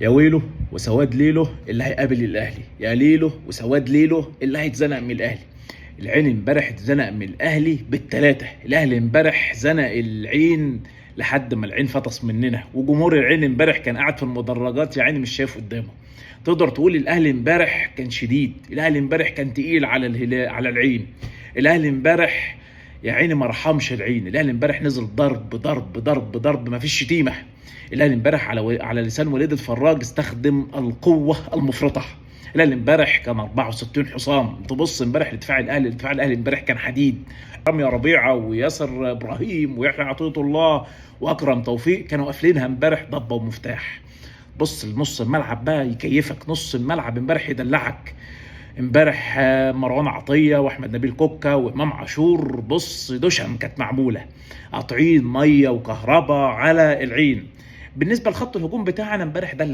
يا ويله وسواد ليله اللي هيقابل الاهلي، يا ليله وسواد ليله اللي هيتزنق من الاهلي. العين امبارح اتزنق من الاهلي بالثلاثه، الاهلي امبارح زنق العين لحد ما العين فطس مننا، وجمهور العين امبارح كان قاعد في المدرجات يا عيني مش شايف قدامه. تقدر تقول الاهلي امبارح كان شديد، الاهلي امبارح كان تقيل على الهلال على العين. الاهلي امبارح يا عيني ما رحمش العين، الاهلي امبارح نزل ضرب ضرب ضرب ضرب، ما فيش شتيمه. الاهلي امبارح على لسان وليد الفراج استخدم القوه المفرطه. الاهلي امبارح كان 64 حصان، تبص امبارح لدفاع الاهلي، دفاع الاهلي امبارح كان حديد. رامي ربيعه وياسر ابراهيم ويحيى عطيه الله واكرم توفيق كانوا قافلينها امبارح ضبه ومفتاح. بص لنص الملعب بقى يكيفك، نص الملعب امبارح يدلعك. امبارح مروان عطيه واحمد نبيل كوكا وامام عاشور، بص دشم كانت معموله، قاطعين ميه وكهرباء على العين. بالنسبه لخط الهجوم بتاعنا امبارح ده اللي